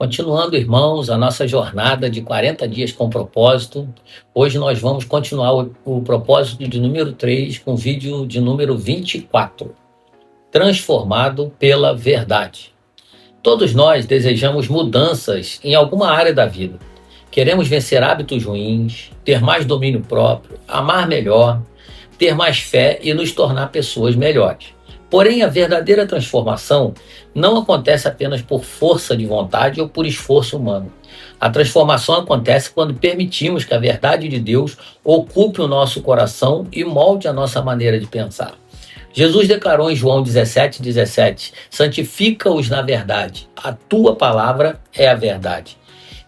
Continuando, irmãos, a nossa jornada de 40 dias com propósito. Hoje nós vamos continuar o propósito de número 3 com o vídeo de número 24. Transformado pela verdade. Todos nós desejamos mudanças em alguma área da vida. Queremos vencer hábitos ruins, ter mais domínio próprio, amar melhor, ter mais fé e nos tornar pessoas melhores. Porém, a verdadeira transformação não acontece apenas por força de vontade ou por esforço humano. A transformação acontece quando permitimos que a verdade de Deus ocupe o nosso coração e molde a nossa maneira de pensar. Jesus declarou em João 17:17, santifica-os na verdade, a tua palavra é a verdade.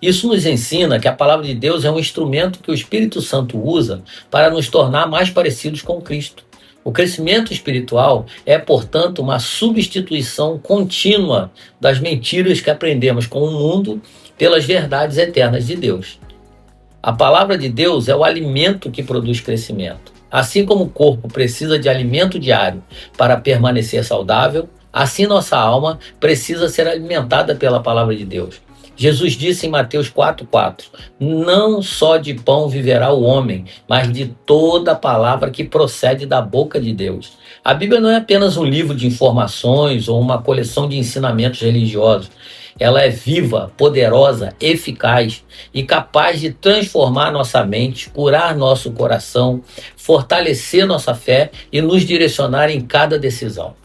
Isso nos ensina que a palavra de Deus é um instrumento que o Espírito Santo usa para nos tornar mais parecidos com Cristo. O crescimento espiritual é, portanto, uma substituição contínua das mentiras que aprendemos com o mundo pelas verdades eternas de Deus. A palavra de Deus é o alimento que produz crescimento. Assim como o corpo precisa de alimento diário para permanecer saudável, assim nossa alma precisa ser alimentada pela palavra de Deus. Jesus disse em Mateus 4:4, não só de pão viverá o homem, mas de toda a palavra que procede da boca de Deus. A Bíblia não é apenas um livro de informações ou uma coleção de ensinamentos religiosos. Ela é viva, poderosa, eficaz e capaz de transformar nossa mente, curar nosso coração, fortalecer nossa fé e nos direcionar em cada decisão.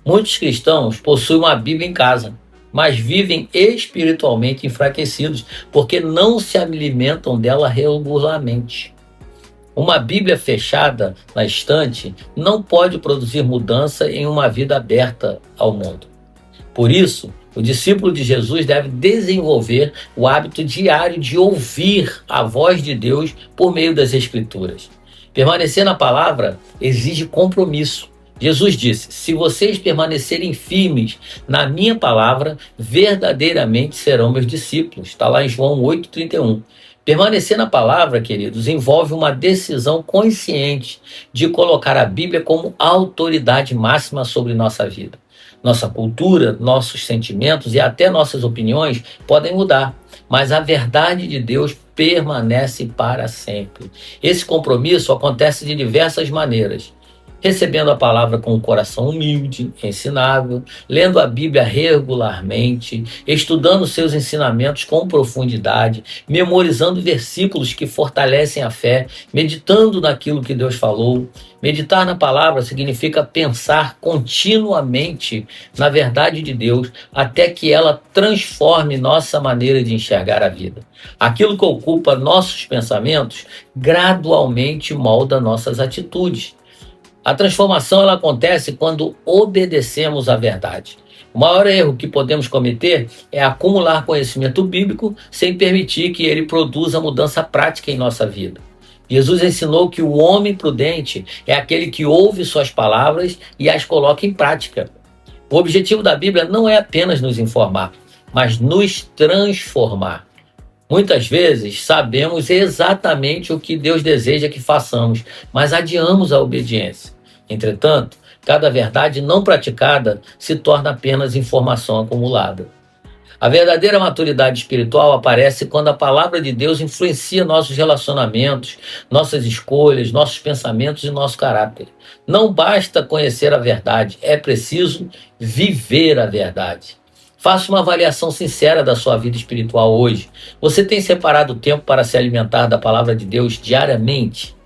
Muitos cristãos possuem uma Bíblia em casa, mas vivem espiritualmente enfraquecidos, porque não se alimentam dela regularmente. Uma Bíblia fechada na estante não pode produzir mudança em uma vida aberta ao mundo. Por isso, o discípulo de Jesus deve desenvolver o hábito diário de ouvir a voz de Deus por meio das Escrituras. Permanecer na palavra exige compromisso. Jesus disse, se vocês permanecerem firmes na minha palavra, verdadeiramente serão meus discípulos. Está lá em João 8:31. Permanecer na palavra, queridos, envolve uma decisão consciente de colocar a Bíblia como autoridade máxima sobre nossa vida. Nossa cultura, nossos sentimentos e até nossas opiniões podem mudar, mas a verdade de Deus permanece para sempre. Esse compromisso acontece de diversas maneiras. Recebendo a palavra com um coração humilde, ensinável, lendo a Bíblia regularmente, estudando seus ensinamentos com profundidade, memorizando versículos que fortalecem a fé, meditando naquilo que Deus falou. Meditar na palavra significa pensar continuamente na verdade de Deus até que ela transforme nossa maneira de enxergar a vida. Aquilo que ocupa nossos pensamentos gradualmente molda nossas atitudes. A transformação ela acontece quando obedecemos à verdade. O maior erro que podemos cometer é acumular conhecimento bíblico sem permitir que ele produza mudança prática em nossa vida. Jesus ensinou que o homem prudente é aquele que ouve suas palavras e as coloca em prática. O objetivo da Bíblia não é apenas nos informar, mas nos transformar. Muitas vezes sabemos exatamente o que Deus deseja que façamos, mas adiamos a obediência. Entretanto, cada verdade não praticada se torna apenas informação acumulada. A verdadeira maturidade espiritual aparece quando a palavra de Deus influencia nossos relacionamentos, nossas escolhas, nossos pensamentos e nosso caráter. Não basta conhecer a verdade, é preciso viver a verdade. Faça uma avaliação sincera da sua vida espiritual hoje. Você tem separado tempo para se alimentar da palavra de Deus diariamente?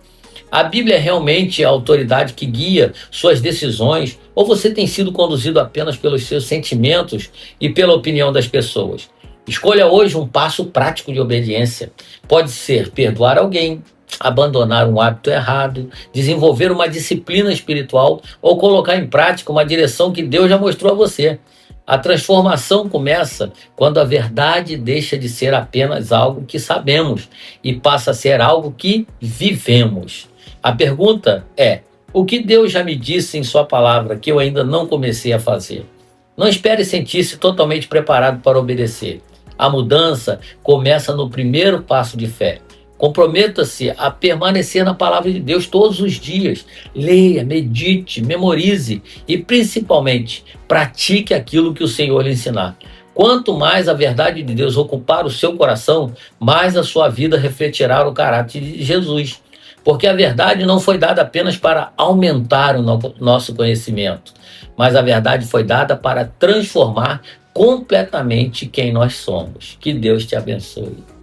A Bíblia é realmente a autoridade que guia suas decisões ou você tem sido conduzido apenas pelos seus sentimentos e pela opinião das pessoas? Escolha hoje um passo prático de obediência. Pode ser perdoar alguém, abandonar um hábito errado, desenvolver uma disciplina espiritual ou colocar em prática uma direção que Deus já mostrou a você. A transformação começa quando a verdade deixa de ser apenas algo que sabemos e passa a ser algo que vivemos. A pergunta é, o que Deus já me disse em sua palavra que eu ainda não comecei a fazer? Não espere sentir-se totalmente preparado para obedecer. A mudança começa no primeiro passo de fé. Comprometa-se a permanecer na palavra de Deus todos os dias. Leia, medite, memorize e, principalmente, pratique aquilo que o Senhor lhe ensinar. Quanto mais a verdade de Deus ocupar o seu coração, mais a sua vida refletirá o caráter de Jesus. Porque a verdade não foi dada apenas para aumentar o nosso conhecimento, mas a verdade foi dada para transformar completamente quem nós somos. Que Deus te abençoe.